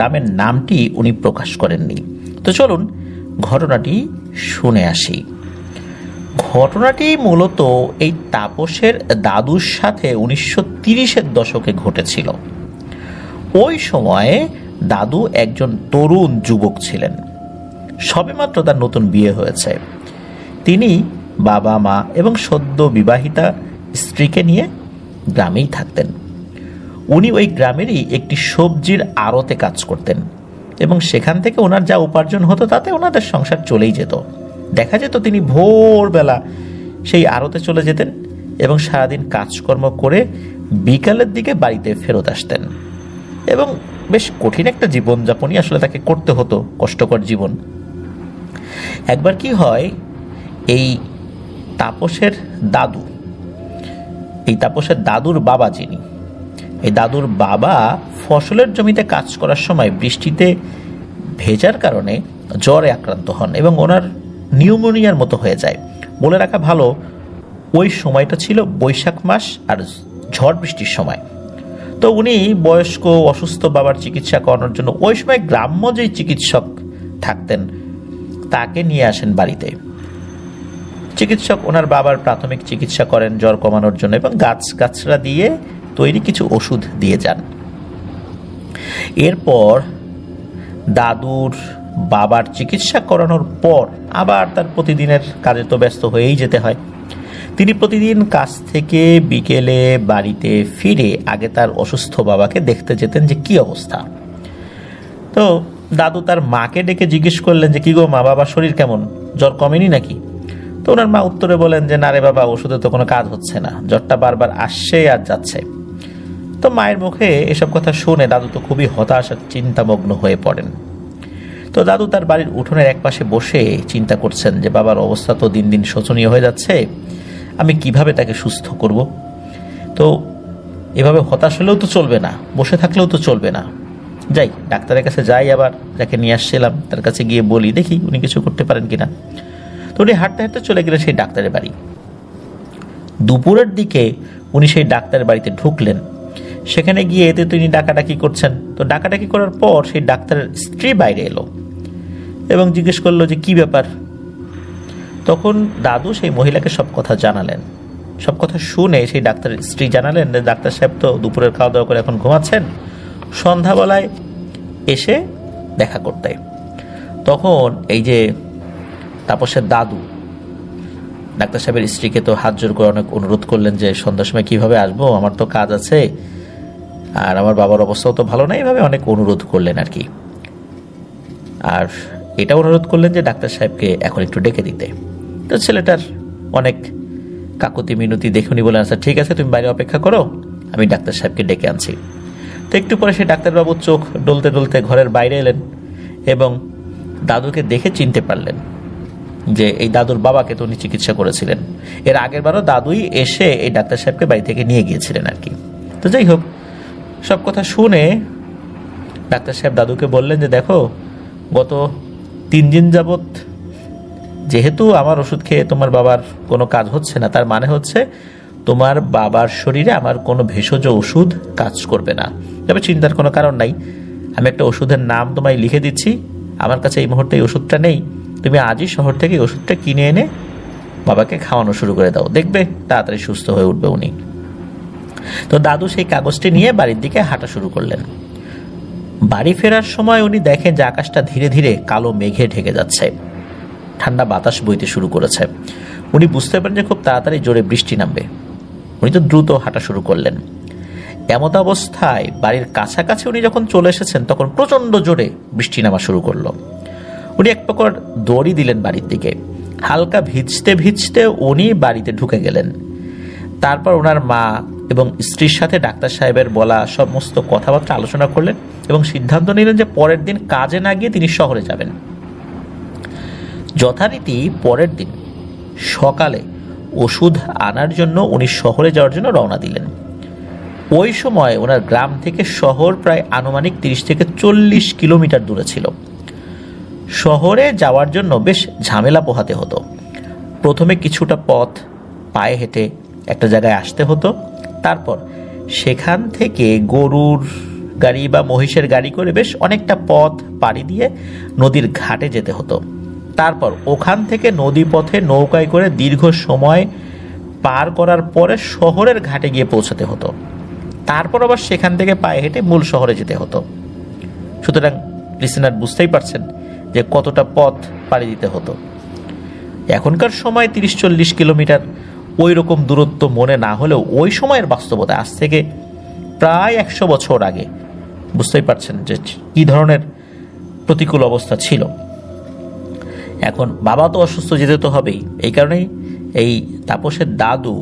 গ্রামের নামটি উনি প্রকাশ করেননি। তো চলুন ঘটনাটি শুনে আসি। ঘটনাটি মূলত এই তাপসের দাদুর সাথে 1930-এর দশকে ঘটেছিল। ওই সময়ে দাদু একজন তরুণ যুবক ছিলেন, সবেমাত্র তার নতুন বিয়ে হয়েছে। তিনি বাবা মা এবং সদ্য বিবাহিতা স্ত্রীকে নিয়ে গ্রামেই থাকতেন। উনি ওই গ্রামেরই একটি সবজির আড়তে কাজ করতেন এবং সেখান থেকে ওনার যা উপার্জন হতো তাতে ওনাদের সংসার চলেই যেত। দেখা যেত তিনি ভোরবেলা সেই আড়তে চলে যেতেন এবং সারাদিন কাজকর্ম করে বিকালের দিকে বাড়িতে ফেরত আসতেন এবং বেশ কঠিন একটা জীবনযাপনই আসলে তাকে করতে হতো, কষ্টকর জীবন। একবার কি হয়, এই তাপসের দাদুর বাবা, যিনি এই দাদুর বাবা ফসলের জমিতে কাজ করার সময় বৃষ্টিতে ভেজার কারণে জ্বরে আক্রান্ত হন এবং ওনার নিউমোনিয়ার মতো হয়ে যায়। বলে রাখা ভালো, ওই সময়টা ছিল বৈশাখ মাস আর ঝড় বৃষ্টির সময়। তো উনি বয়স্ক অসুস্থ বাবার চিকিৎসা করানোর জন্য ওই সময় গ্রাম্য যেই চিকিৎসক থাকতেন তাকে নিয়ে আসেন বাড়িতে। চিকিৎসক ওনার বাবার প্রাথমিক চিকিৎসা করেন জ্বর কমানোর জন্য এবং গাছগাছরা দিয়ে তৈরি কিছু ওষুধ দিয়ে যান। এরপর দাদুর বাবার চিকিৎসা করানোর পর আবার তার প্রতিদিনের কাজে তো ব্যস্ত হয়েই যেতে হয়। তিনি প্রতিদিন কাজ থেকে বিকেলে বাড়িতে ফিরে আগে তার অসুস্থ বাবাকে দেখতে যেতেন যে কি অবস্থা। তো দাদু তার মাকে ডেকে জিজ্ঞেস করলেন যে কি গো মা, বাবার শরীর কেমন, জ্বর কমেনি নাকি? তো ওনার মা উত্তরে বলেন যে না রে বাবা, ওষুধে তো কোনো কাজ হচ্ছে না, জ্বরটা বারবার আসছে আর যাচ্ছে। তো মায়ের মুখে এসব কথা শুনে দাদু তো খুবই হতাশ আর চিন্তামগ্ন হয়ে পড়েন। তো দাদু তার বাড়ির উঠোনের একপাশে বসে চিন্তা করছেন যে বাবার অবস্থা তো দিন দিন শোচনীয় হয়ে যাচ্ছে, আমি কিভাবে তাকে সুস্থ করব। তো এভাবে হতাশ হলেও তো চলবে না, বসে থাকলেও তো চলবে না, যাই ডাক্তারের কাছে যাই, আবার যাকে নিয়ে আসছিলাম তার কাছে গিয়ে বলি, দেখি উনি কিছু করতে পারেন কিনা। তো উনি হাঁটতে হাঁটতে চলে গেলেন সেই ডাক্তারের বাড়ি। দুপুরের দিকে উনি সেই ডাক্তারের বাড়িতে ঢুকলেন। সেখানে গিয়ে এতে তিনি ডাকাডাকি করছেন। তো ডাকাডাকি করার পর সেই ডাক্তারের স্ত্রী বাইরে এলো এবং জিজ্ঞেস করলো যে কি ব্যাপার। তখন দাদু সেই মহিলাকে সব কথা জানালেন। সব কথা শুনে সেই ডাক্তারের স্ত্রী জানালেন যে ডাক্তার সাহেব তো দুপুরের খাওয়া দাওয়া করে এখন ঘুমাচ্ছেন, সন্ধ্যাবেলায় এসে দেখা করতে। তখন এই যে তাপসের দাদু ডাক্তার সাহেবের স্ত্রীকে তো হাত জোর করে অনেক অনুরোধ করলেন যে সন্ধ্যার সময় কিভাবে আসবো, আমার তো কাজ আছে আর আমার বাবার অবস্থাও তো ভালো না, এইভাবে অনেক অনুরোধ করলেন আর কি। আর এটা অনুরোধ করলেন যে ডাক্তার সাহেবকে এখন একটু ডেকে দিতে। তো ছেলেটার অনেক কাকুতি মিনতি দেখে উনি বলেন আচ্ছা ঠিক আছে, তুমি বাইরে অপেক্ষা করো, আমি ডাক্তার সাহেবকে ডেকে আনছি। তো একটু পরে সেই ডাক্তারবাবুর চোখ ডলতে ডলতে ঘরের বাইরে এলেন এবং দাদুকে দেখে চিনতে পারলেন যে এই দাদুর বাবাকে তো উনি চিকিৎসা করেছিলেন। এর আগের বারও দাদুই এসে এই ডাক্তার সাহেবকে বাড়ি থেকে নিয়ে গিয়েছিলেন আর কি। তো যাই হোক, সব কথা শুনে ডাক্তার সাহেব দাদুকে বললেন যে দেখো, গত 3 দিন যাবৎ যেহেতু আমার ওষুধ খেয়ে তোমার বাবার কোনো কাজ হচ্ছে না, তার মানে হচ্ছে তোমার বাবার শরীরে আমার কোনো ভেষজ ওষুধ কাজ করবে না। তবে চিন্তার কোনো কারণ নাই, আমি একটা ওষুধের নাম তোমায় লিখে দিচ্ছি, আমার কাছে এই মুহূর্তে এই ওষুধটা নেই, তুমি আজই শহর থেকে ওষুধটা কিনে এনে বাবাকে খাওয়ানো শুরু করে দাও, দেখবে তাড়াতাড়ি সুস্থ হয়ে উঠবে উনি। তো দাদু সেই কাগজটি নিয়ে বাড়ির দিকে হাঁটা শুরু করলেন। বাড়ি ফেরার সময় উনি দেখেন যে আকাশটা ধীরে ধীরে কালো মেঘে ঢেকে যাচ্ছে, ঠান্ডা বাতাস বইতে শুরু করেছে। উনি বুঝতে পারেন যে খুব তাড়াতাড়ি জোরে বৃষ্টি নামবে। উনি তো দ্রুত হাঁটা শুরু করলেন। এমত অবস্থায় বাড়ির কাছাকাছি উনি যখন চলে এসেছেন তখন প্রচন্ড জোরে বৃষ্টি নামা শুরু করলো। উনি এক প্রকার দড়ি দিলেন বাড়ির দিকে। হালকা ভিজতে ভিজতে উনি বাড়িতে ঢুকে গেলেন। তারপর ওনার মা এবং স্ত্রীর সাথে ডাক্তার সাহেবের বলা সমস্ত কথাবার্তা আলোচনা করলেন এবং সিদ্ধান্ত নিলেন যে পরের দিন কাজে না গিয়ে তিনি শহরে যাবেন। যথারীতি পরের দিন সকালে ওষুধ আনার জন্য উনি শহরে যাওয়ার জন্য রওনা দিলেন। ওই সময় ওনার গ্রাম থেকে শহর প্রায় আনুমানিক 30 থেকে 40 কিলোমিটার দূরে ছিল। শহরে যাওয়ার জন্য বেশ ঝামেলা পোহাতে হতো। প্রথমে কিছুটা পথ পায়ে হেঁটে একটা জায়গায় আসতে হতো, তারপর সেখান থেকে গরুর গাড়ি বা মহিষের গাড়ি করে বেশ অনেকটা পথ পাড়ি দিয়ে নদীর ঘাটে যেতে হতো। তারপর ওখান থেকে নদী পথে নৌকায় করে দীর্ঘ সময় পার করার পরে শহরের ঘাটে গিয়ে পৌঁছাতে হতো। তারপর আবার সেখান থেকে পায়ে হেঁটে মূল শহরে যেতে হতো। সুতরাং লিসেনার বুঝতেই পারছেন যে কতটা পথ পাড়ি দিতে হতো। এখনকার সময় 30-40 কিলোমিটার ওই রকম দূরত্ব মনে না হলেও ওই সময়ের বাস্তবতা, আজ থেকে প্রায় 100 বছর আগে, বুঝতেই পারছেন যে কী ধরনের প্রতিকূল অবস্থা ছিল। এখন বাবা তো অসুস্থ, যেতে তো হবেই। এই কারণেই এই তাপসের দাদু,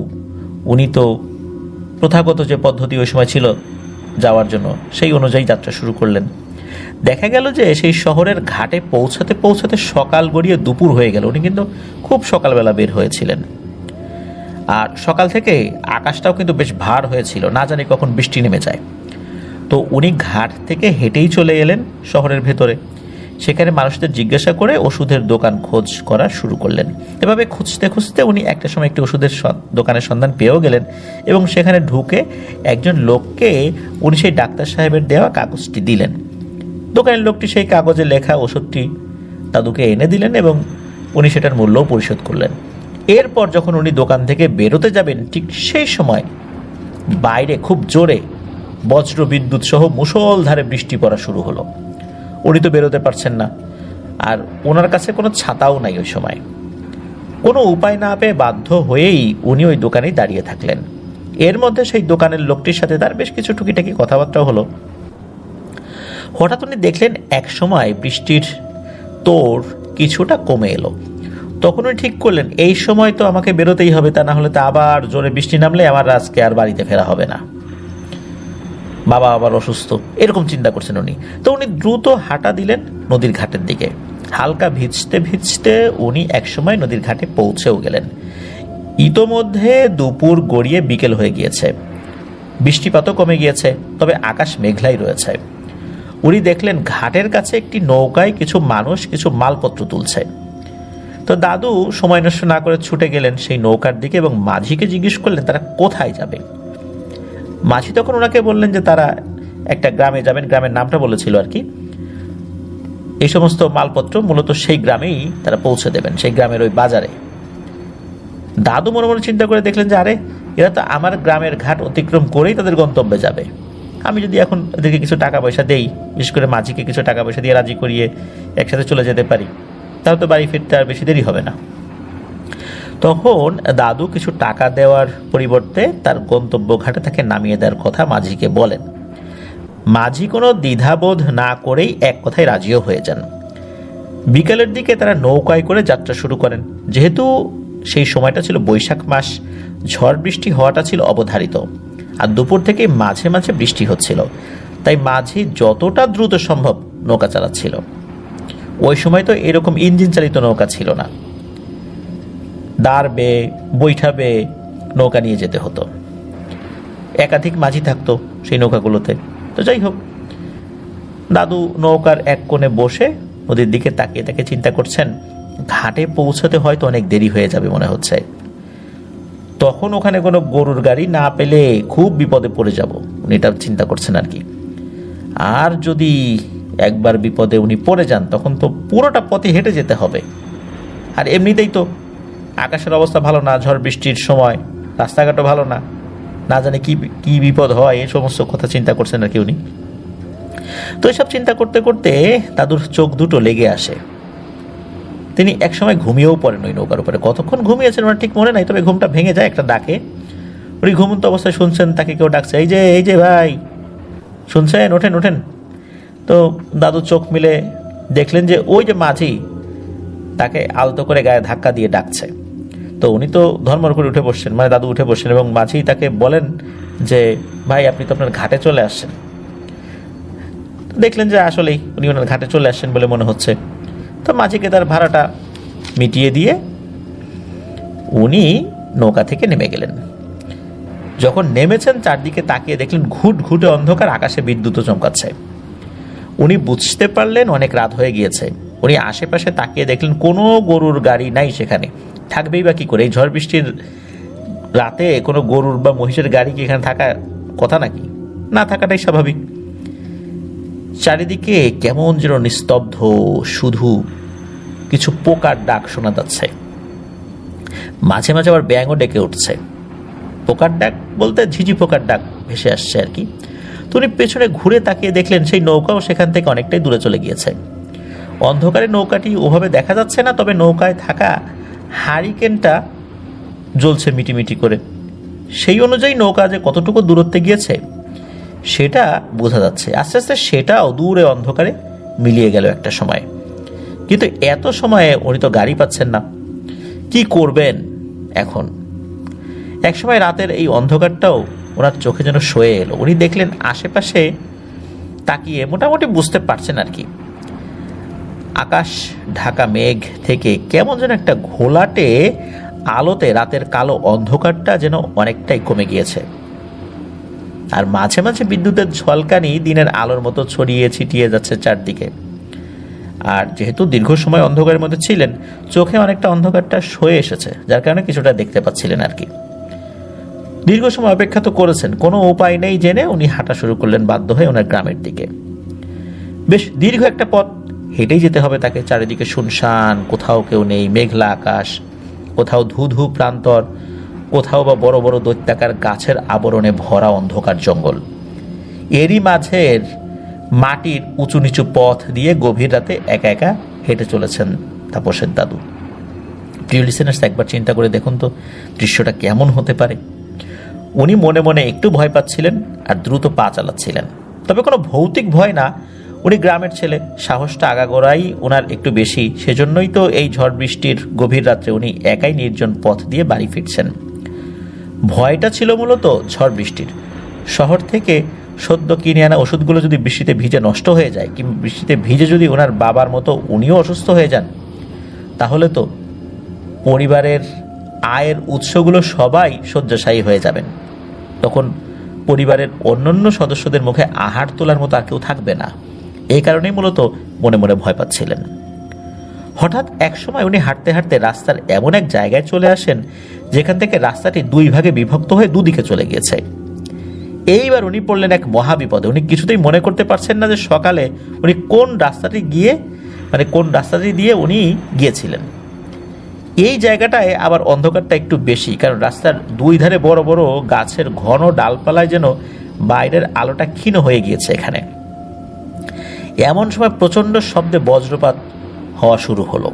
উনি তো প্রথাগত যে পদ্ধতি ওই সময় ছিল যাওয়ার জন্য, সেই অনুযায়ী যাত্রা শুরু করলেন। দেখা গেল যে সেই শহরের ঘাটে পৌঁছাতে পৌঁছাতে সকাল গড়িয়ে দুপুর হয়ে গেল। উনি কিন্তু খুব সকালবেলা বের হয়েছিলেন, আর সকাল থেকে আকাশটাও কিন্তু বেশ ভার হয়েছিল, না জানি কখন বৃষ্টি নেমে যায়। তো উনি ঘাট থেকে হেঁটেই চলে এলেন শহরের ভেতরে। সেখানে মানুষদের জিজ্ঞাসা করে ওষুধের দোকান খোঁজ করা শুরু করলেন। এভাবে খুঁজতে খুঁজতে উনি একটা সময় একটি ওষুধের দোকানের সন্ধান পেয়েও গেলেন, এবং সেখানে ঢুকে একজন লোককে উনি সেই ডাক্তার সাহেবের দেওয়া কাগজটি দিলেন। দোকানের লোকটি সেই কাগজে লেখা ওষুধটি দাদুকে এনে দিলেন এবং উনি সেটার মূল্যও পরিশোধ করলেন। এরপর যখন উনি দোকান থেকে বেরোতে যাবেন, ঠিক সেই সময় বাইরে খুব জোরে বজ্র বিদ্যুৎ সহ মুষলধারে বৃষ্টি পড়া শুরু হলো। উনি তো বেরোতে পারছেন না, আর ওনার কাছে কোনো ছাতাও নাই ওই সময়। কোনো উপায় না পেয়ে বাধ্য হয়েই উনি ওই দোকানেই দাঁড়িয়ে থাকলেন। এর মধ্যে সেই দোকানের লোকটির সাথে তার বেশ কিছু টুকিটাকি কথাবার্তা হলো। হঠাৎ উনি দেখলেন এক সময় বৃষ্টির তোড় কিছুটা কমে এলো। তখন উনি ঠিক করলেন এই সময় তো আমাকে বেরোতেই হবে, তা না হলে তো আবার জোরে বৃষ্টি নামলে আমার আজকে আর বাড়িতে ফেরা হবে না, বাবা আবার অসুস্থ, এরকম চিন্তা করছেন উনি। তো উনি দ্রুত হাঁটা দিলেন নদীর ঘাটের দিকে। হালকা ভিজতে ভিজতে উনি একসময় নদীর ঘাটে পৌঁছেও গেলেন। ইতোমধ্যে দুপুর গড়িয়ে বিকেল হয়ে গিয়েছে, বৃষ্টিপাতও কমে গিয়েছে, তবে আকাশ মেঘলাই রয়েছে। উনি দেখলেন ঘাটের কাছে একটি নৌকায় কিছু মানুষ কিছু মালপত্র তুলছে। তো দাদু সময় নষ্ট না করে ছুটে গেলেন সেই নৌকার দিকে এবং মাঝিকে জিজ্ঞেস করলেন তারা কোথায় যাবে। মাঝি তখন ওনাকে বললেন যে তারা একটা গ্রামে যাবেন, গ্রামের নামটা বলেছিল আর কি। এই সমস্ত মালপত্র মূলত সেই গ্রামেই তারা পৌঁছে দেবেন, সেই গ্রামের ওই বাজারে। দাদু মনে মনে চিন্তা করে দেখলেন যে আরে, এরা তো আমার গ্রামের ঘাট অতিক্রম করেই তাদের গন্তব্যে যাবে। আমি যদি এখন এদেরকে কিছু টাকা পয়সা দেই, বিশেষ করে মাঝিকে কিছু টাকা পয়সা দিয়ে রাজি করিয়ে একসাথে চলে যেতে পারি, তাহলে তো বাড়ি ফিরতে আর বেশি দেরি হবে না। তখন দাদু কিছু টাকা দেওয়ার পরিবর্তে তার গন্তব্য ঘাটে তাকে নামিয়ে দেওয়ার কথা মাঝিকে বলেন। মাঝি কোনো দ্বিধাবোধ না করেই এক কথায় রাজিও হয়ে যান। বিকালের দিকে তারা নৌকায় করে যাত্রা শুরু করেন। যেহেতু সেই সময়টা ছিল বৈশাখ মাস, ঝড় বৃষ্টি হওয়াটা ছিল অবধারিত, আর দুপুর থেকে মাঝে মাঝে বৃষ্টি হচ্ছিল, তাই মাঝি যতটা দ্রুত সম্ভব নৌকা চালাচ্ছিল। ওই সময় তো এরকম ইঞ্জিন চালিত নৌকা ছিল না, দাঁড় বেয়ে বৈঠা বেয়ে নৌকা নিয়ে যেতে হতো। একাধিক মাঝি থাকতো সেই নৌকাগুলোতে। তো যাই হোক, দাদু নৌকার এক কোণে বসে নদীর দিকে তাকিয়ে তাকে চিন্তা করছেন ঘাটে পৌঁছতে হয়তো অনেক দেরি হয়ে যাবে মনে হচ্ছে। তখন ওখানে কোনো গরুর গাড়ি না পেলে খুব বিপদে পড়ে যাব, উনি এটা চিন্তা করছেন আর কি। আর যদি একবার বিপদে উনি পড়ে যান তখন তো পুরোটা পথে হেঁটে যেতে হবে। আর এমনিতেই তো আকাশের অবস্থা ভালো না, ঝড় বৃষ্টির সময় রাস্তাঘাটও ভালো না, না জানে কি কি বিপদ হয়, এই সমস্ত কথা চিন্তা করছেন আর কি উনি। তো এসব চিন্তা করতে করতে দাদুর চোখ দুটো লেগে আসে। তিনি একসময় ঘুমিয়েও পড়েন ওই নৌকার উপরে। কতক্ষণ ঘুমিয়েছেন ওনার ঠিক মনে নাই, তবে ঘুমটা ভেঙে যায় একটা ডাকে। উনি ঘুমন্ত অবস্থায় শুনছেন তাকে কেউ ডাকছে, এই যে ভাই, শুনছেন, ওঠেন ওঠেন। তো দাদু চোখ মিলে দেখলেন যে ওই যে মাঝি তাকে আলতো করে গায়ে ধাক্কা দিয়ে ডাকছে। তো উনি তো ধর্মর করে উঠে বসছেন, মানে দাদু উঠে বসছেন, এবং মাঝি তাকে বলেন যে ভাই আপনি তো আপনার ঘাটে চলে আসছেন। দেখলেন যে আসলেই উনি ওনার ঘাটে চলে আসছেন বলে মনে হচ্ছে। তো মাঝিকে তার ভাড়াটা মিটিয়ে দিয়ে উনি নৌকা থেকে নেমে গেলেন। যখন নেমেছেন চারদিকে তাকিয়ে দেখলেন ঘুট ঘুটে অন্ধকার, আকাশে বিদ্যুৎও চমকাচ্ছে। উনি বুঝতে পারলেন অনেক রাত হয়ে গিয়েছে। উনি আশেপাশে তাকিয়ে দেখলেন কোনো গরুর গাড়ি নাই সেখানে, থাকবেই বা কি করে? এই ঝড় বৃষ্টির রাতে কোনো গরুর বা মহিষের গাড়ি কি এখানে থাকার কথা নাকি? না থাকাটাই স্বাভাবিক। চারিদিকে কেমন যেন নিস্তব্ধ, শুধু কিছু পোকার ডাক শোনা যাচ্ছে। মাঝে মাঝে আবার ব্যাঙও ডেকে উঠছে। পোকার ডাক বলতে ঝিঝি পোকার ডাক ভেসে আসছে আর কি। তো উনি পেছনে ঘুরে তাকিয়ে দেখলেন সেই নৌকাও সেখান থেকে অনেকটাই দূরে চলে গিয়েছে। অন্ধকারে নৌকাটি ওভাবে দেখা যাচ্ছে না, তবে নৌকায় থাকা হারিকেনটা জ্বলছে মিটিমিটি করে। সেই অনুযায়ী নৌকা যে কতটুকু দূরত্বে গিয়েছে সেটা বোঝা যাচ্ছে। আস্তে আস্তে সেটাও দূরে অন্ধকারে মিলিয়ে গেল একটা সময়। কিন্তু এত সময়ে উনি তো গাড়ি পাচ্ছেন না, কি করবেন এখন? একসময় রাতের এই অন্ধকারটাও ওনার চোখে যেন সয়ে এলো। উনি দেখলেন আশেপাশে তাকিয়ে মোটামুটি বুঝতে পারছেন আর কি, আকাশ ঢাকা মেঘ থেকে কেমন যেন একটা ঘোলাটে আলোতে রাতের কালো অন্ধকারটা যেন অনেকটাই কমে গিয়েছে। আর মাঝে মাঝে বিদ্যুতের ঝলকানি দিনের আলোর মতো ছড়িয়ে ছিটিয়ে যাচ্ছে চারদিকে। আর যেহেতু দীর্ঘ সময় অন্ধকারের মধ্যে ছিলেন, চোখে অনেকটা অন্ধকারটা সয়ে এসেছে, যার কারণে কিছুটা দেখতে পাচ্ছিলেন আর কি। দীর্ঘ সময় অপেক্ষা তো করেছেন, কোনো উপায় নেই জেনে উনি হাঁটা শুরু করলেন বাধ্য হয়ে ওনার গ্রামের দিকে। বেশ দীর্ঘ একটা পথ হেঁটেই যেতে হবে তাকে। চারিদিকে শুনশান, কোথাও কেউ নেই, মেঘলা আকাশ, কোথাও ধু ধু প্রান্তর, কোথাও বা বড় বড় দৈত্যাকার গাছের আবরণে ভরা অন্ধকার জঙ্গল। এরই মাঝের মাটির উঁচু নিচু পথ দিয়ে গভীর রাতে একা একা হেঁটে চলেছেন তাপসের দাদু। প্রিয় লিসেনার্স, একবার চিন্তা করে দেখুন তো দৃশ্যটা কেমন হতে পারে। উনি মনে মনে একটু ভয় পাচ্ছিলেন আর দ্রুত পা চালাচ্ছিলেন, তবে কোনো ভৌতিক ভয় না। উনি গ্রামের ছেলে, সাহসটা আগাগোড়াই ওনার একটু বেশি। সেজন্যই তো এই ঝড় বৃষ্টির গভীর রাত্রে উনি একাই নির্জন পথ দিয়ে বাড়ি ফিরছেন। ভয়টা ছিল মূলত ঝড় বৃষ্টির। শহর থেকে সদ্য কিনে আনা ওষুধগুলো যদি বৃষ্টিতে ভিজে নষ্ট হয়ে যায়, কিংবা বৃষ্টিতে ভিজে যদি ওনার বাবার মতো উনিও অসুস্থ হয়ে যান, তাহলে তো পরিবারের আয়ের উৎসগুলো সবাই শয্যাশায়ী হয়ে যাবেন। তখন পরিবারের অন্যান্য সদস্যদের মুখে আহার তোলার মতো আর কেউ থাকবে না। এই কারণেই মূলত মনে মনে ভয় পাচ্ছিলেন। হঠাৎ এক সময় উনি হাঁটতে হাঁটতে রাস্তার এমন এক জায়গায় চলে আসেন যেখান থেকে রাস্তাটি দুই ভাগে বিভক্ত হয়ে দুদিকে চলে গিয়েছে। এইবার উনি পড়লেন এক মহাবিপদে। উনি কিছুতেই মনে করতে পারছেন না যে সকালে উনি কোন রাস্তাটি দিয়ে উনি গিয়েছিলেন। এই জায়গাটায় আবার অন্ধকারটা একটু বেশি, কারণ রাস্তার দুই ধারে বড় বড় গাছের ঘন ডালপালায় যেন বাইরের আলোটা ক্ষীণ হয়ে গিয়েছে এখানে। এমন সময় প্রচণ্ড শব্দে বজ্রপাত হওয়া শুরু হলো,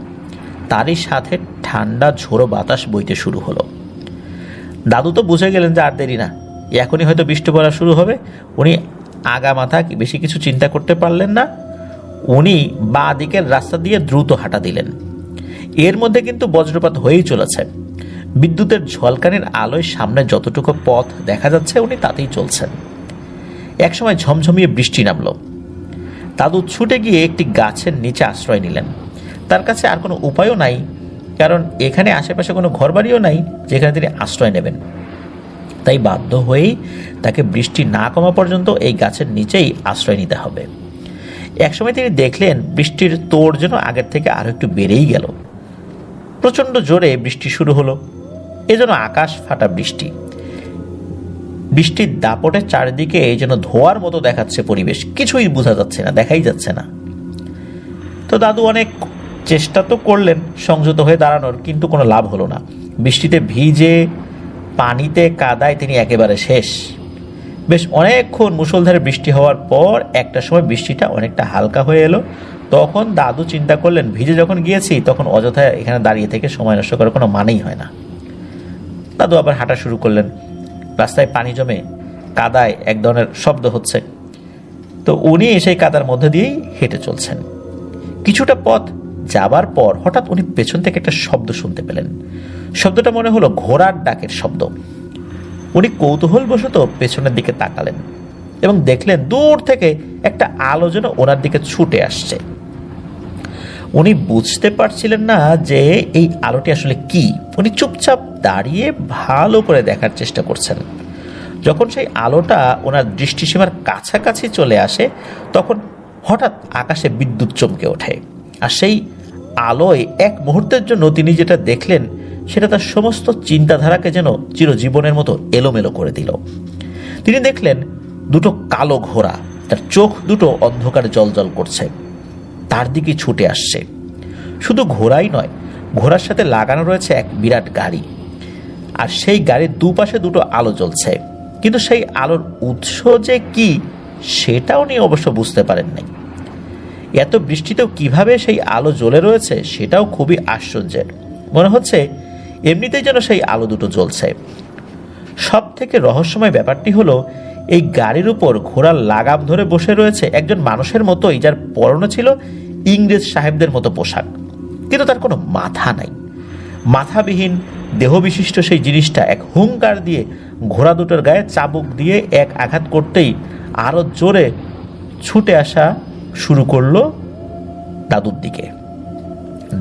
তারই সাথে ঠান্ডা ঝোড়ো বাতাস বইতে শুরু হলো। দাদু তো বুঝে গেলেন যে আর দেরি না, এখনই হয়তো বৃষ্টি পড়া শুরু হবে। উনি আগা মাথা বেশি কিছু চিন্তা করতে পারলেন না। উনি বাঁ দিকের রাস্তা দিয়ে দ্রুত হাঁটা দিলেন। এর মধ্যে কিন্তু বজ্রপাত হয়েই চলেছে। বিদ্যুতের ঝলকানির আলোয় সামনে যতটুকু পথ দেখা যাচ্ছে উনি তাতেই চলছেন। একসময় ঝমঝমিয়ে বৃষ্টি নামলো। দাদু ছুটে গিয়ে একটি গাছের নিচে আশ্রয় নিলেন। তার কাছে আর কোনো উপায়ও নাই, কারণ এখানে আশেপাশে কোনো ঘরবাড়িও নাই যেখানে তিনি আশ্রয় নেবেন। তাই বাধ্য হয়েই তাকে বৃষ্টি না কমা পর্যন্ত এই গাছের নিচেই আশ্রয় নিতে হবে। একসময় তিনি দেখলেন বৃষ্টির তোড় যেন আগের থেকে আরো একটু বেড়েই গেল। প্রচণ্ড জোরে বৃষ্টি শুরু হলো, এজন্য আকাশ ফাটা বৃষ্টি। বৃষ্টির দাপটে চারিদিকে যেন ধোয়ার মতো দেখাচ্ছে পরিবেশ, কিছুই বোঝা যাচ্ছে না, দেখাই যাচ্ছে না। তো দাদু অনেক চেষ্টা তো করলেন সংযত হয়ে দাঁড়ানোর, কিন্তু কোনো লাভ হলো না। বৃষ্টিতে ভিজে পানিতে কাদায় তিনি একেবারে শেষ। বেশ অনেকক্ষণ মুষলধারে বৃষ্টি হওয়ার পর একটা সময় বৃষ্টিটা অনেকটা হালকা হয়ে এলো। তখন দাদু চিন্তা করলেন, ভিজে যখন গিয়েছি তখন অযথা এখানে দাঁড়িয়ে থেকে সময় নষ্ট করার কোনো মানেই হয় না। দাদু আবার হাঁটা শুরু করলেন। রাস্তায় পানি জমে কাদায় এক ধরনের শব্দ হচ্ছে। তো উনি সেই কাদার মধ্যে দিয়েই হেঁটে চলছেন। কিছুটা পথ যাবার পর হঠাৎ উনি পেছন থেকে একটা শব্দ শুনতে পেলেন। শব্দটা মনে হলো ঘোড়ার ডাকের শব্দ। উনি কৌতূহলবশত পেছনের দিকে তাকালেন এবং দেখলেন দূর থেকে একটা আলো যেন ওনার দিকে ছুটে আসছে। উনি বুঝতে পারছিলেন না যে এই আলোটি আসলে কি। উনি চুপচাপ দাঁড়িয়ে ভালো করে দেখার চেষ্টা করছেন। যখন সেই আলোটা ওনার দৃষ্টিসীমার কাছাকাছি চলে আসে তখন হঠাৎ আকাশে বিদ্যুৎ চমকে ওঠে। আর সেই আলোয় এক মুহূর্তের জন্য তিনি যেটা দেখলেন সেটা তার সমস্ত চিন্তাধারাকে যেন চিরজীবনের মতো এলোমেলো করে দিল। তিনি দেখলেন দুটো কালো ঘোড়া তার চোখ দুটো অন্ধকারে জ্বলজ্বল করছে, তার দিকে ছুটে আসছে। শুধু ঘোড়াই নয়, ঘোড়ার সাথে লাগানো রয়েছে এক বিরাট গাড়ি, আর সেই গাড়ির দুপাশে দুটো আলো জ্বলছে। কিন্তু সেই আলোর উৎস যে কি সেটাও উনি অবশ্য বুঝতে পারেন নাই। এত বৃষ্টিতেও কিভাবে সেই আলো জ্বলে রয়েছে সেটাও খুবই আশ্চর্যের। মনে হচ্ছে এমনিতেই যেন সেই আলো দুটো জ্বলছে। সব থেকে রহস্যময় ব্যাপারটি হলো, এই গাড়ির উপর ঘোড়ার লাগাম ধরে বসে রয়েছে একজন মানুষের মতোই, যার পরনে ছিল ইংরেজ সাহেবদের মতো পোশাক, কিন্তু তার কোনো মাথা নাই। মাথাবিহীন দেহবিশিষ্ট সেই জিনিসটা এক হুঙ্কার দিয়ে ঘোড়া দুটোর গায়ে চাবুক দিয়ে এক আঘাত করতেই আরো জোরে ছুটে আসা শুরু করলো দাদুর দিকে।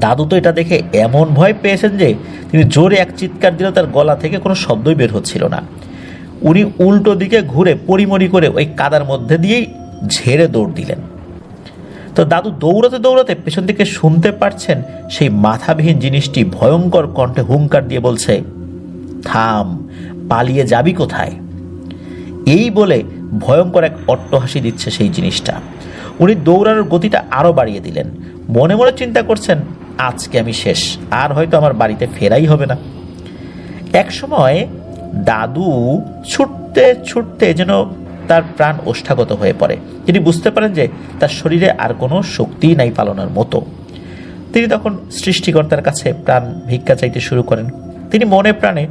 দাদু তো এটা দেখে এমন ভয় পেয়েছেন যে তিনি জোরে এক চিৎকার দিলেও তার গলা থেকে কোনো শব্দই বের হচ্ছিল না। উনি উল্টো দিকে ঘুরে পরিমরি করে ওই কাদার মধ্যে দিয়েই ঝেড়ে দৌড় দিলেন। তো দাদু দৌড়াতে দৌড়াতে পেছন থেকে শুনতে পারছেন সেই মাথাবিহীন জিনিসটি ভয়ঙ্কর কণ্ঠে হুঙ্কার দিয়ে বলছে, থাম, পালিয়ে যাবি কোথায়? এই বলে ভয়ঙ্কর এক অট্টহাসি দিচ্ছে সেই জিনিসটা। উনি দৌড়ানোর গতিটা আরো বাড়িয়ে দিলেন। মনে মনে চিন্তা করছেন, আজকে আমি শেষ, আর হয়তো আমার বাড়িতে ফেরাই হবে না। এক সময় দাদু ছুটতে ছুটতে যেন তার প্রাণ ওষ্ঠাগত হয়ে পড়ে। তিনি বুঝতে পারেন যে তার শরীরে আর কোনো শক্তিই নাই পালনের মতো। তিনি তখন সৃষ্টিকর্তার কাছে প্রাণ ভিক্ষা চাইতে শুরু করেন। তিনি মনে প্রাণে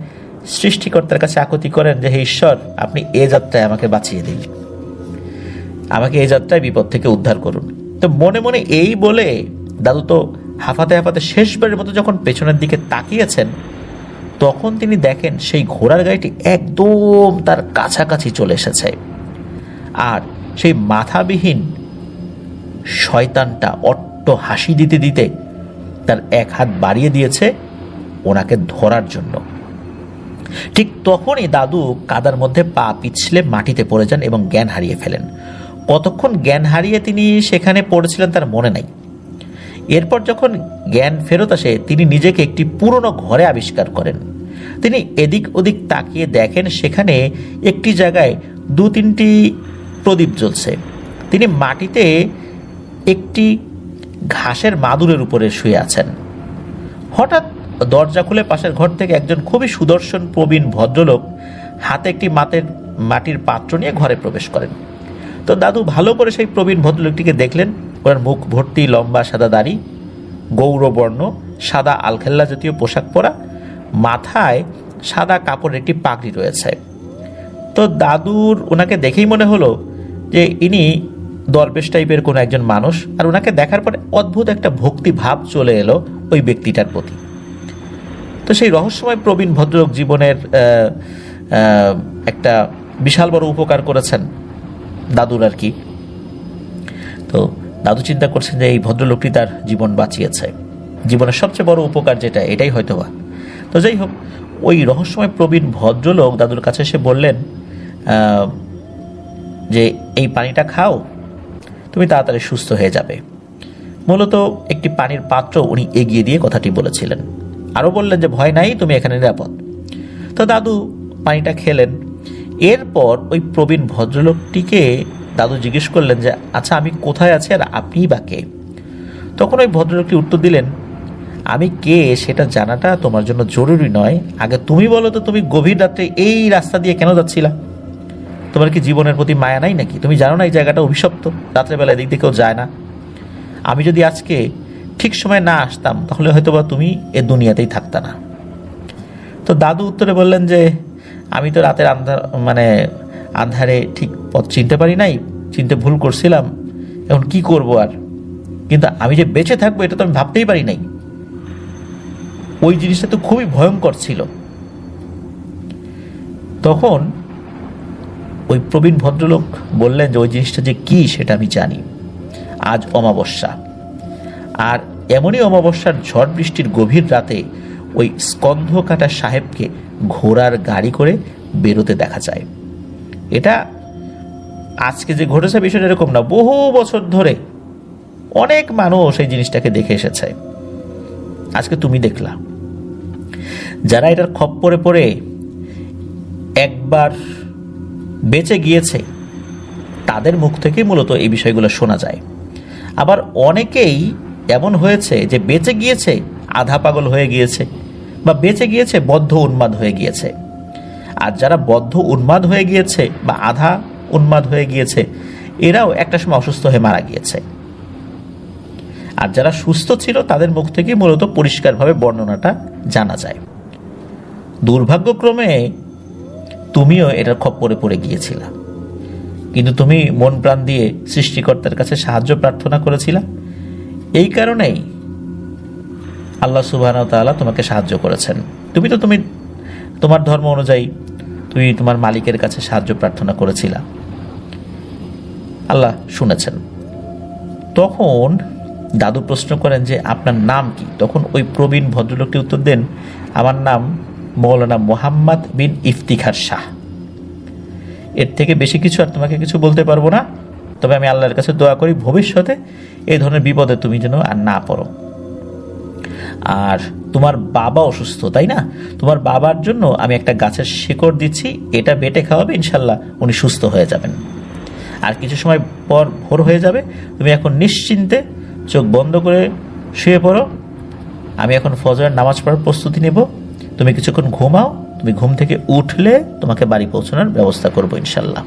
সৃষ্টিকর্তার কাছে আকুতি করেন যে, হে ঈশ্বর, আপনি এ যাত্রায় আমাকে বাঁচিয়ে দিন, আমাকে এই যাত্রায় বিপদ থেকে উদ্ধার করুন। তো মনে মনে এই বলে দাদু তো হাঁপাতে হাঁপাতে শেষবারের মতো যখন পেছনের দিকে তাকিয়েছেন, তখন তিনি দেখেন সেই ঘোড়ার গাড়িটি একদম তার কাছাকাছি চলে এসেছে, আর সেই মাথাবিহীন শয়তানটা অট্ট হাসি দিতে দিতে তার এক হাত বাড়িয়ে দিয়েছে ওনাকে ধরার জন্য। ঠিক তখনই দাদু কাদার মধ্যে পা পিছলে মাটিতে পড়ে যান এবং জ্ঞান হারিয়ে ফেলেন। কতক্ষণ জ্ঞান হারিয়ে তিনি সেখানে পড়েছিলেন তার মনে নাই। এরপর যখন জ্ঞান ফেরত আসে, তিনি নিজেকে একটি পুরনো ঘরে আবিষ্কার করেন। তিনি এদিক ওদিক তাকিয়ে দেখেন সেখানে একটি জায়গায় 2-3টি প্রদীপ জ্বলছে। তিনি মাটিতে একটি ঘাসের মাদুরের উপরে শুয়ে আছেন। হঠাৎ দরজা খুলে পাশের ঘর থেকে একজন খুবই সুদর্শন প্রবীণ ভদ্রলোক হাতে একটি মাটির পাত্র নিয়ে ঘরে প্রবেশ করেন। তো দাদু ভালো করে সেই প্রবীণ ভদ্রলোকটিকে দেখলেন। ওনার মুখ ভর্তি লম্বা সাদা দাড়ি, গৌরবর্ণ সাদা আলখেল্লা জাতীয় পোশাক পরা, মাথায় সাদা কাপড়ের একটি পাগড়ি রয়েছে। তো দাদুর ওনাকে দেখেই মনে হলো যে ইনি দরবেশ টাইপের কোনো একজন মানুষ, আর ওনাকে দেখার পরে অদ্ভুত একটা ভক্তি ভাব চলে এলো ওই ব্যক্তিটার প্রতি। তো সেই রহস্যময় প্রবীণ ভদ্রলোক জীবনের একটা বিশাল বড় উপকার করেছেন দাদুর আর কি। তো দাদু চিন্তা করছেন যে এই ভদ্রলোকটি তার জীবন বাঁচিয়েছে, জীবনের সবচেয়ে বড় উপকার যেটা, এটাই হয়তো বা। তো যাই হোক, ওই রহস্যময় প্রবীণ ভদ্রলোক দাদুর কাছে এসে বললেন যে এই পানিটা খাও, তুমি তাড়াতাড়ি সুস্থ হয়ে যাবে। মূলত একটি পানির পাত্র উনি এগিয়ে দিয়ে কথাটি বলেছিলেন। আরও বললেন যে ভয় নাই, তুমি এখানে নিরাপদ। তো দাদু পানিটা খেলেন। এরপর ওই প্রবীণ ভদ্রলোকটিকে দাদু জিজ্ঞেস করলেন যে আচ্ছা, আমি কোথায় আছি আর আপনিই বা কে? তখন ওই ভদ্রলোকটি উত্তর দিলেন, আমি কে সেটা জানাটা তোমার জন্য জরুরি নয়, আগে তুমি বলো তো তুমি গভীর রাত্রে এই রাস্তা দিয়ে কেন যাচ্ছিলা? তোমার কি জীবনের প্রতি মায়া নাই নাকি? তুমি জানো না এই জায়গাটা অভিশপ্ত, রাত্রেবেলা এদিক দিয়ে কেউ যায় না। আমি যদি আজকে ঠিক সময় না আসতাম তাহলে হয়তো বা তুমি এ দুনিয়াতেই থাকতা না। তো দাদু উত্তরে বললেন যে আমি তো রাতের আন্ধারে ঠিক পথ চিনতে পারি নাই, চিনতে ভুল করছিলাম, এখন কি করব আর, কিন্তু আমি যে বেঁচে থাকবো এটা তো আমি ভাবতেই পারি নাই। ওই জিনিসটা তো খুবই ভয়ঙ্কর ছিল। তখন ওই প্রবীণ ভদ্রলোক বললেন যে ওই জিনিসটা যে কি সেটা আমি জানি। আজ অমাবস্যা, আর এমনই অমাবস্যার ঝড় বৃষ্টির গভীর রাতে ওই স্কন্ধ কাটা সাহেবকে ঘোড়ার গাড়ি করে বেরোতে দেখা যায়। এটা আজকে যে ঘটেছে বিষয়টা এরকম না, বহু বছর ধরে অনেক মানুষ এই জিনিসটাকে দেখে এসেছে। আজকে তুমি দেখলা। যারা এটার খপ্পরে পড়ে একবার বেঁচে গিয়েছে তাদের মুখ থেকেই মূলত এই বিষয়গুলো শোনা যায়। আবার অনেকেই এমন হয়েছে যে বেঁচে গিয়েছে আধা পাগল হয়ে গিয়েছে, বা বেঁচে গিয়েছে বদ্ধ উন্মাদ হয়ে গিয়েছে। আর যারা বদ্ধ উন্মাদ হয়ে গিয়েছে বা আধা উন্মাদ হয়ে গিয়েছে, এরাও একটা সময় অসুস্থ হয়ে মারা গিয়েছে। আর যারা সুস্থ ছিল তাদের মুখ থেকেই মূলত পরিষ্কারভাবে বর্ণনাটা জানা যায়। দুর্ভাগ্যক্রমে তুমিও এটার খপ্পরে পড়ে গিয়েছিলা, কিন্তু তুমি মন প্রাণ দিয়ে সৃষ্টিকর্তার কাছে সাহায্য প্রার্থনা করেছিলা। এই কারণেই আল্লাহ সুবহানাহু ওয়া তাআলা তোমাকে সাহায্য করেছেন। তুমি তোমার ধর্ম অনুযায়ী তুমি তোমার মালিকের কাছে সাহায্য প্রার্থনা করেছিলা, আল্লাহ শুনেছেন। তখন দাদু প্রশ্ন করেন যে আপনার নাম কি? তখন ওই প্রবীণ ভদ্রলোকটি উত্তর দেন, আমার নাম মৌলানা মোহাম্মদ বিন ইফতিখার শাহ। এর থেকে বেশি কিছু আর তোমাকে কিছু বলতে পারবো না, তবে আমি আল্লাহর কাছে দোয়া করি ভবিষ্যতে এই ধরনের বিপদে তুমি যেন আর না পড়ো। আর তোমার বাবা অসুস্থ, তাই না? তোমার বাবার জন্য আমি একটা গাছের শিকড় দিচ্ছি, এটা বেটে খাওয়াবে, ইনশাল্লাহ উনি সুস্থ হয়ে যাবেন। আর কিছু সময় পর ভোর হয়ে যাবে, তুমি এখন নিশ্চিন্তে চোখ বন্ধ করে শুয়ে পড়ো। আমি এখন ফজরের নামাজ পড়ার প্রস্তুতি নেব, তুমি কিছুক্ষণ ঘুমাও। তুমি ঘুম থেকে উঠলে তোমাকে বাড়ি পৌঁছানোর ব্যবস্থা করবো ইনশাল্লাহ।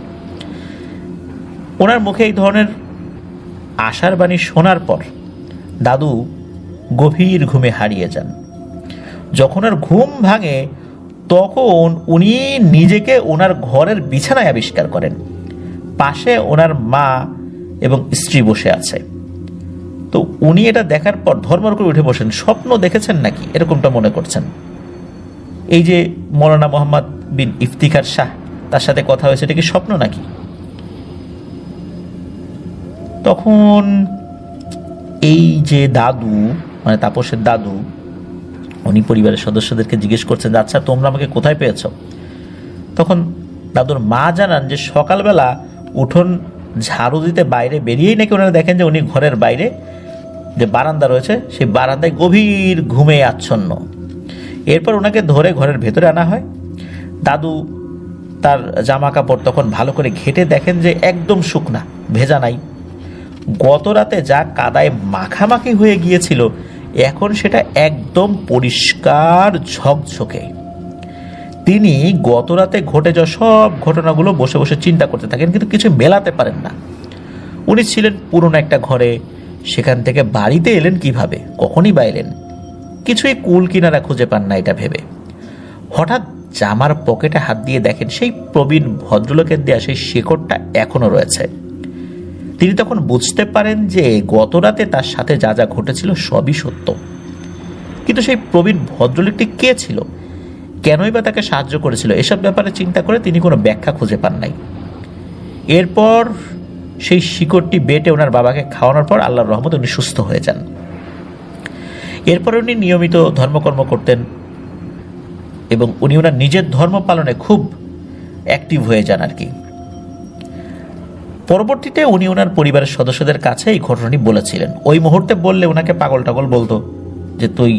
ওনার মুখে এই ধরনের আশার বাণী শোনার পর দাদু গভীর ঘুমে হারিয়ে যান। যখন আর ঘুম ভাঙে তখন উনি নিজেকে ওনার ঘরের বিছানায় আবিষ্কার করেন। পাশে ওনার মা এবং স্ত্রী বসে আছে। তো উনি এটা দেখার পর ধর্মর করে উঠে বসেন। স্বপ্ন দেখেছেন নাকি এরকমটা মনে করছেন। এই যে মৌলানা মোহাম্মদ বিন ইফতিখার শাহ, তার সাথে কথা হয়েছে, এটা কি স্বপ্ন নাকি? তখন এই যে দাদু, মানে তাপসের দাদু, উনি পরিবারের সদস্যদেরকে জিজ্ঞেস করছেন যে আচ্ছা তোমরা আমাকে কোথায় পেয়েছ? তখন দাদুর মা জানান যে সকালবেলা উঠোন ঝাড়ু দিতে বাইরে বেরিয়েই নাকি ওনারা দেখেন যে উনি ঘরের বাইরে যে বারান্দা রয়েছে সেই বারান্দায় গভীর ঘুমে আচ্ছন্ন। এরপর ওনাকে ধরে ঘরের ভেতরে আনা হয়। দাদু তার জামা কাপড় তখন ভালো করে ঘেটে দেখেন যে একদম শুকনা, ভেজা নাই। গত রাতে যা কাদায় মাখামাখি হয়ে গিয়েছিল এখন সেটা একদম পরিষ্কার ঝকঝকে। তিনি গত রাতে ঘটে যাওয়া সব ঘটনাগুলো বসে বসে চিন্তা করতে থাকেন, কিন্তু কিছু মেলাতে পারেন না। উনি ছিলেন পুরনো একটা ঘরে, সেখান থেকে বাড়িতে এলেন কিভাবে, কখনই বা এলেন, কিছুই কুল কিনারা খুঁজে পান না এটা ভেবে। হঠাৎ জামার পকেটে হাত দিয়ে দেখেন সেই প্রবীণ ভদ্রলোকের দেয়া সেই শিকড়টা এখনো রয়েছে। তিনি তখন বুঝতে পারেন যে গত রাতে তার সাথে যা যা ঘটেছিল সবই সত্য। কিন্তু সেই প্রবীণ ভদ্রলোকটি কে ছিল, কেনই বা তাকে সাহায্য করেছিল, এসব ব্যাপারে চিন্তা করে তিনি কোনো ব্যাখ্যা খুঁজে পান নাই। এরপর সেই শিকড়টি বেটে ওনার বাবাকে খাওয়ানোর পর আল্লাহর রহমতে উনি সুস্থ হয়ে যান। এরপর উনি নিয়মিত ধর্মকর্ম করতেন এবং উনি ওনার নিজের ধর্ম পালনে খুব অ্যাক্টিভ হয়ে যান আর কি। পরবর্তীতে উনি ওনার পরিবারের সদস্যদের কাছে এই ঘটনাটি বলেছিলেন। ওই মুহূর্তে বললে ওনাকে পাগল টাগল বলতো যে তুই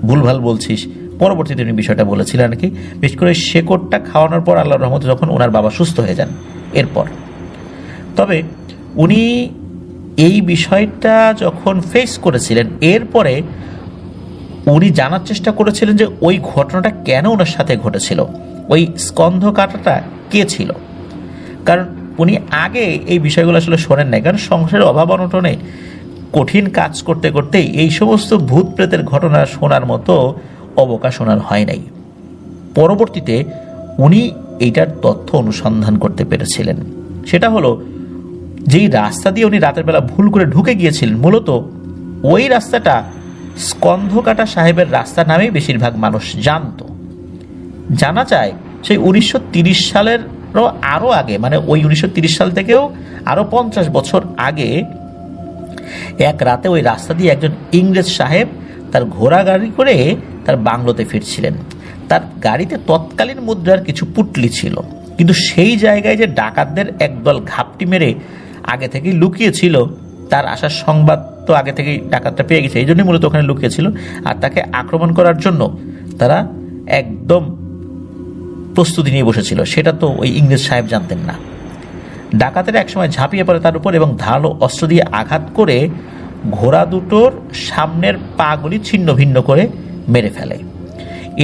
ভুলভাল বলছিস। পরবর্তীতে উনি বিষয়টা বলেছিলেন আর কি। বিশেষ করে শেকড়টা খাওয়ানোর পর আল্লাহর রহমতে যখন ওনার বাবা সুস্থ হয়ে যান এরপর। তবে উনি এই বিষয়টা যখন ফেস করেছিলেন এরপরে উনি জানার চেষ্টা করেছিলেন যে ওই ঘটনাটা কেন ওনার সাথে ঘটেছিল, ওই স্কন্ধ কাটাটা কে ছিল। কারণ উনি আগে এই বিষয়গুলো আসলে শোনেন নাই, কারণ সংসারের অভাব অনটনে কঠিন কাজ করতে করতেই এই সমস্ত ভূত প্রেতের ঘটনা শোনার মতো অবকাশ ওনার হয় নাই। পরবর্তীতে উনি এইটার তথ্য অনুসন্ধান করতে পেরেছিলেন। সেটা হলো যেই রাস্তা দিয়ে উনি রাতের বেলা ভুল করে ঢুকে গিয়েছিলেন, মূলত ওই রাস্তাটা স্কন্ধকাটা সাহেবের রাস্তা নামেই বেশিরভাগ মানুষ জানত। জানা যায় সেই 1930 সালেরও আরও আগে, মানে ওই 1930 সাল থেকেও আরও 50 বছর আগে এক রাতে ওই রাস্তা দিয়ে একজন ইংরেজ সাহেব তার ঘোড়া গাড়ি করে তার বাংলোতে ফিরছিলেন। তার গাড়িতে তৎকালীন মুদ্রার কিছু পুটলি ছিল, কিন্তু সেই জায়গায় যে ডাকাতদের একদল ঘাপটি মেরে আগে থেকেই লুকিয়েছিল, তার আসার সংবাদ তো আগে থেকেই ডাকাতটা পেয়ে গেছে, এই জন্যই মূলত ওখানে লুকিয়েছিল। আর তাকে আক্রমণ করার জন্য তারা একদম প্রস্তুতি নিয়ে বসেছিল, সেটা তো ওই ইংরেজ সাহেব জানতেন না। ডাকাতেরা একসময় ঝাঁপিয়ে পড়ে তার উপর এবং ধারালো অস্ত্র দিয়ে আঘাত করে ঘোড়া দুটোর সামনের পাগুলি ছিন্ন ভিন্ন করে মেরে ফেলে।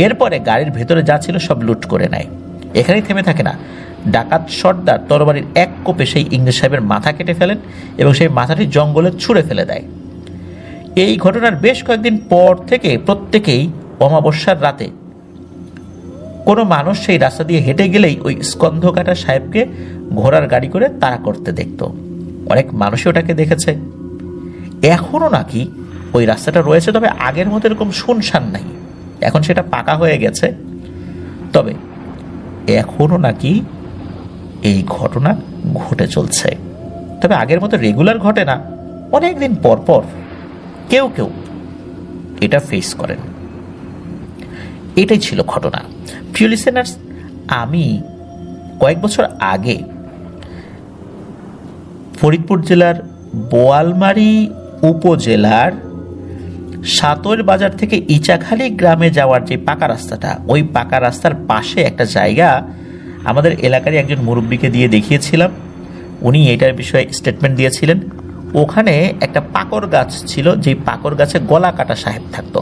এরপরে গাড়ির ভেতরে যা ছিল সব লুট করে নেয়। এখানেই থেমে থাকে না, ডাকাত সর্দার তরবারির এক কোপে সেই ইংরেজ সাহেবের মাথা কেটে ফেলেন এবং সেই মাথাটি জঙ্গলে ছুঁড়ে ফেলে দেয়। এই ঘটনার বেশ কয়েকদিন পর থেকে প্রত্যেকেই অমাবস্যার রাতে কোনো মানুষ সেই রাস্তা দিয়ে হেঁটে গেলেই ওই স্কন্ধকাটা সাহেবকে ঘোড়ার গাড়ি করে তাড়া করতে দেখত। অনেক মানুষই ওটাকে দেখেছে। এখনও নাকি ওই রাস্তাটা রয়েছে, তবে আগের মতো এরকম শুনশান নাই, এখন সেটা পাকা হয়ে গেছে। তবে এখনও নাকি এই ঘটনা ঘটে চলছে, তবে আগের মতো রেগুলার ঘটে না, অনেকদিন পর পর কেউ কেউ এটা ফেস করেন। এটাই ছিল ঘটনা। প্রিয় লিসেনার্স, আমি কয়েক বছর আগে ফরিদপুর জেলার বোয়ালমারী উপজেলার সাতর বাজার থেকে ইচাখালী গ্রামে যাওয়ার যে পাকা রাস্তাটা, ওই পাকা রাস্তার পাশে একটা জায়গা আমাদের এলাকারই একজন মুরব্বীকে দিয়ে দেখিয়েছিলাম। উনি এটার বিষয়ে স্টেটমেন্ট দিয়েছিলেন। ওখানে একটা পাকর গাছ ছিল, যেই পাকর গাছে গলা কাটা সাহেব থাকতো।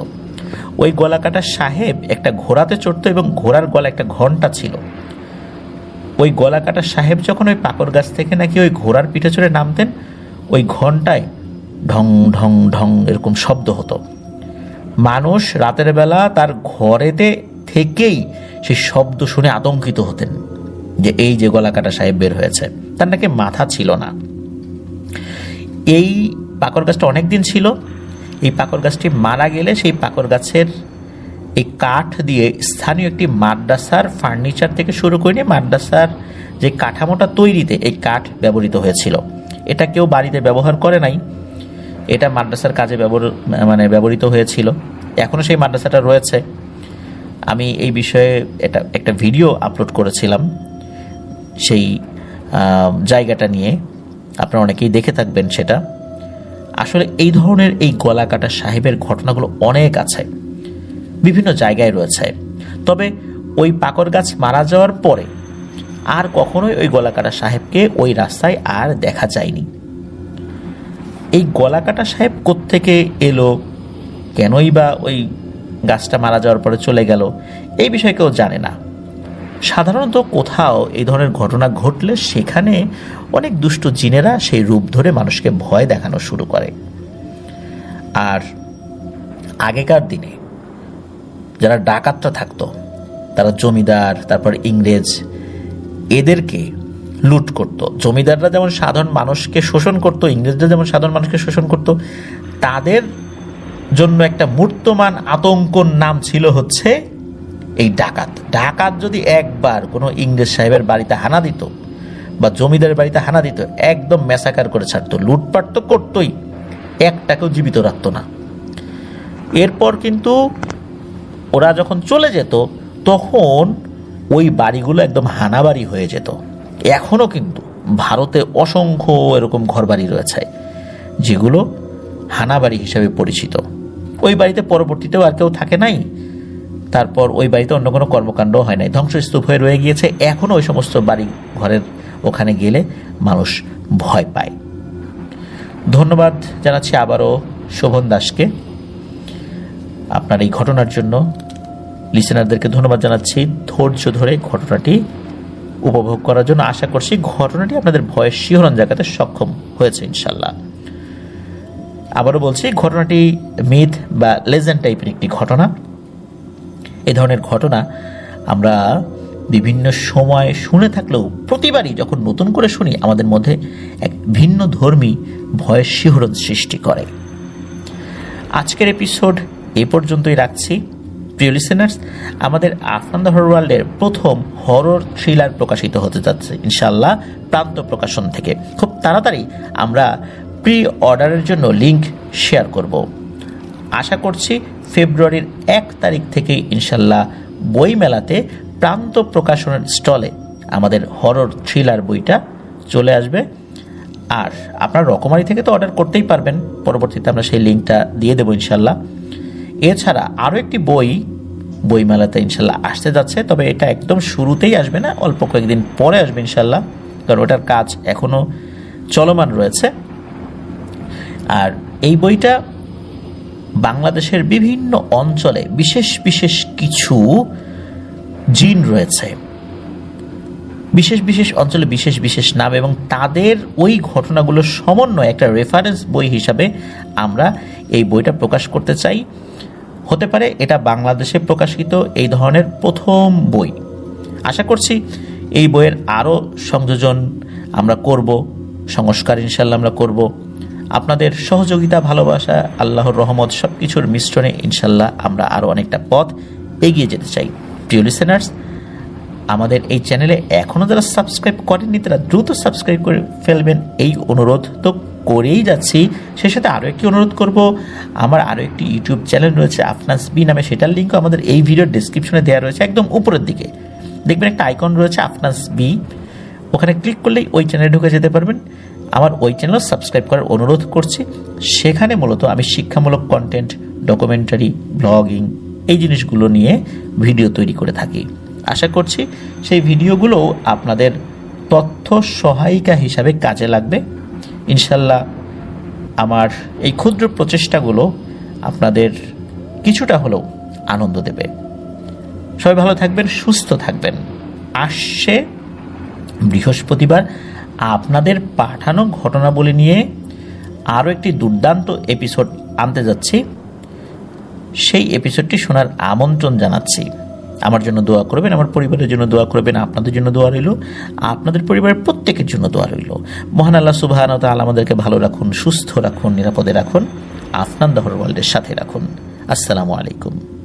ওই গলা কাটা সাহেব একটা ঘোড়াতে চড়তো এবং ঘোড়ার গলা একটা ঘণ্টা ছিল। ওই গলা কাটা সাহেব যখন ওই পাকর গাছ থেকে নাকি ওই ঘোড়ার পিঠে চড়ে নামতেন, ওই ঘণ্টায় ঢং ঢং ঢং এরকম শব্দ হতো। মানুষ রাতের বেলা তার ঘরেতে থেকেই সেই শব্দ শুনে আতঙ্কিত হতেন যে এই যে গলা কাটা সাহেব বের হয়েছে। তার নাকি মাথা ছিল না। এই পাকর গাছটা অনেকদিন ছিল। এই পাকর গাছটি মারা গেলে সেই পাকর গাছের এই কাঠ দিয়ে স্থানীয় একটি মাদ্রাসার ফার্নিচার থেকে শুরু করে নিয়ে মাদ্রাসার যে কাঠামোটা তৈরিতে এই কাঠ ব্যবহৃত হয়েছিল। এটা কেউ বাড়িতে ব্যবহার করে নাই, এটা মাদ্রাসার কাজে ব্যবহৃত হয়েছিল। এখনও সেই মাদ্রাসাটা রয়েছে। আমি এই বিষয়ে একটা ভিডিও আপলোড করেছিলাম সেই জায়গাটা নিয়ে, আপনারা অনেকেই দেখে থাকবেন সেটা। আসলে এই ধরনের এই গলা কাটা সাহেবের ঘটনাগুলো অনেক আছে, বিভিন্ন জায়গায় রয়েছে। তবে ওই পাকর গাছ মারা যাওয়ার পরে আর কখনোই ওই গলা কাটা সাহেবকে ওই রাস্তায় আর দেখা যায়নি। এই গলা কাটা সাহেব কোত্থেকে এলো, কেনই বা ওই গাছটা মারা যাওয়ার পরে চলে গেল, এই বিষয়ে কেউ জানে না। সাধারণত কোথাও এই ধরনের ঘটনা ঘটলে সেখানে অনেক দুষ্ট জিনেরা সেই রূপ ধরে মানুষকে ভয় দেখানো শুরু করে। আর আগেকার দিনে যারা ডাকাতরা থাকতো, তারা জমিদার, তারপর ইংরেজ, এদেরকে লুট করত। জমিদাররা যেমন সাধারণ মানুষকে শোষণ করত, ইংরেজরা যেমন সাধারণ মানুষকে শোষণ করত, তাদের জন্য একটা মূর্তমান আতঙ্কর নাম ছিল হচ্ছে এই ডাকাত। ডাকাত যদি একবার কোনো ইংরেজ সাহেবের বাড়িতে হানা দিত বা জমিদারের বাড়িতে হানা দিত, একদম ম্যাসাকার করে ছাড়তো, লুটপাট তো করতোই, একটাকেও জীবিত রাখতো না। এরপর কিন্তু ওরা যখন চলে যেত তখন ওই বাড়িগুলো একদম হানাবাড়ি হয়ে যেত। এখনও কিন্তু ভারতে অসংখ্য এরকম ঘরবাড়ি রয়েছে যেগুলো হানাবাড়ি হিসাবে পরিচিত। ওই বাড়িতে পরবর্তীতেও আর কেউ থাকে নাই, তারপর ওই বাড়িতে অন্য কোনো কর্মকাণ্ডও হয় নাই, ধ্বংসস্তূপ হয়ে রয়ে গিয়েছে। এখনও ওই সমস্ত বাড়ি ঘরের ওখানে গেলে মানুষ ভয় পায়। ধন্যবাদ জানাচ্ছি আবারও শোভন দাসকে আপনার এই ঘটনার জন্য। লিসেনারদেরকে ধন্যবাদ জানাচ্ছি ধৈর্য ধরে ঘটনাটি উপভোগ করার জন্য। আশা করছি ঘটনাটি আপনাদের ভয়ের শিহরণ জাগাতে সক্ষম হয়েছে ইনশাল্লাহ। আবারও বলছি, ঘটনাটি মিথ বা লেজেন্ড টাইপের একটি ঘটনা। এই ধরনের ঘটনা আমরা বিভিন্ন সময় শুনে থাকলেও প্রতিবারই যখন নতুন করে শুনি আমাদের মধ্যে এক ভিন্ন ধর্মী ভয়ের শিহরণ সৃষ্টি করে। আজকের এপিসোড এ পর্যন্তই রাখছি। প্রিয় লিসেনার্স, আমাদের আফরান দ্য হরর ওয়ার্ল্ডের প্রথম হরর থ্রিলার প্রকাশিত হতে যাচ্ছে ইনশাল্লাহ প্রান্ত প্রকাশন থেকে। খুব তাড়াতাড়ি আমরা প্রি অর্ডারের জন্য লিংক শেয়ার করব। আশা করছি ফেব্রুয়ারির 1 তারিখ থেকে ইনশাল্লাহ বইমেলাতে প্রান্ত প্রকাশনের স্টলে আমাদের হরর থ্রিলার বইটা চলে আসবে। আর আপনার রকমারি থেকে তো অর্ডার করতেই পারবেন, পরবর্তীতে আমরা সেই লিঙ্কটা দিয়ে দেবো ইনশাল্লাহ। এছাড়া আরও একটি বইমেলাতে ইনশাল্লাহ আসতে যাচ্ছে, তবে এটা একদম শুরুতেই আসবে না, অল্প কয়েকদিন পরে আসবে ইনশাল্লাহ। কারণ ওটার কাজ এখনও চলমান রয়েছে। আর এই বইটা বাংলাদেশের বিভিন্ন অঞ্চলে বিশেষ বিশেষ কিছু জিন রয়েছে, বিশেষ বিশেষ অঞ্চলে বিশেষ বিশেষ নাম, এবং তাদের ওই ঘটনাগুলোর সমন্বয়ে একটা রেফারেন্স বই হিসাবে আমরা এই বইটা প্রকাশ করতে চাই। হতে পারে এটা বাংলাদেশে প্রকাশিত এই ধরনের প্রথম বই। আশা করছি এই বইয়ের আরও সংযোজন আমরা করব, সংস্কার ইনশাল্লাহ আমরা করব। আপনাদের সহযোগিতা, ভালোবাসা, আল্লাহর রহমত সব কিছুর মিশ্রণে ইনশাল্লাহ আমরা আরও অনেকটা পথ এগিয়ে যেতে চাই। প্রিয় লিসেনার্স, আমাদের এই চ্যানেলে এখনও যারা সাবস্ক্রাইব করেননি তারা দ্রুত সাবস্ক্রাইব করে ফেলবেন, এই অনুরোধ তো করেই যাচ্ছি। সেই সাথে আরও একটি অনুরোধ করব, আমার আরও একটি ইউটিউব চ্যানেল রয়েছে আফনাস বি নামে, সেটার লিঙ্কও আমাদের এই ভিডিওর ডিসক্রিপশনে দেওয়া রয়েছে। একদম উপরের দিকে দেখবেন একটা আইকন রয়েছে আফনাস বি, ওখানে ক্লিক করলেই ওই চ্যানেলে ঢুকে যেতে পারবেন। আমার ওই চ্যানেল সাবস্ক্রাইব করার অনুরোধ করছি। সেখানে মূলত আমি শিক্ষামূলক কন্টেন্ট, ডকুমেন্টারি, ব্লগিং এই জিনিসগুলো নিয়ে ভিডিও তৈরি করে থাকি। আশা করছি সেই ভিডিওগুলো আপনাদের তথ্য সহায়িকা হিসাবে কাজে লাগবে। ইনশাল্লাহ আমার এই ক্ষুদ্র প্রচেষ্টাগুলো আপনাদের কিছুটা হলেও আনন্দ দেবে। সবাই ভালো থাকবেন, সুস্থ থাকবেন। আসছে বৃহস্পতিবার আপনাদের পাঠানো ঘটনাবলী নিয়ে আরও একটি দুর্দান্ত এপিসোড আনতে যাচ্ছি। সেই এপিসোডটি শোনার আমন্ত্রণ জানাচ্ছি। আমার জন্য দোয়া করবেন, আমার পরিবারের জন্য দোয়া করবেন, আপনাদের জন্য দোয়া রইল, আপনাদের পরিবারের প্রত্যেকের জন্য দোয়া রইল। মহান আল্লাহ সুবহানাহু ওয়া তাআলা আমাদেরকে ভালো রাখুন, সুস্থ রাখুন, নিরাপদে রাখুন, আফনান দ্য ওয়ার্ল্ডের সাথে রাখুন। আসসালামু আলাইকুম।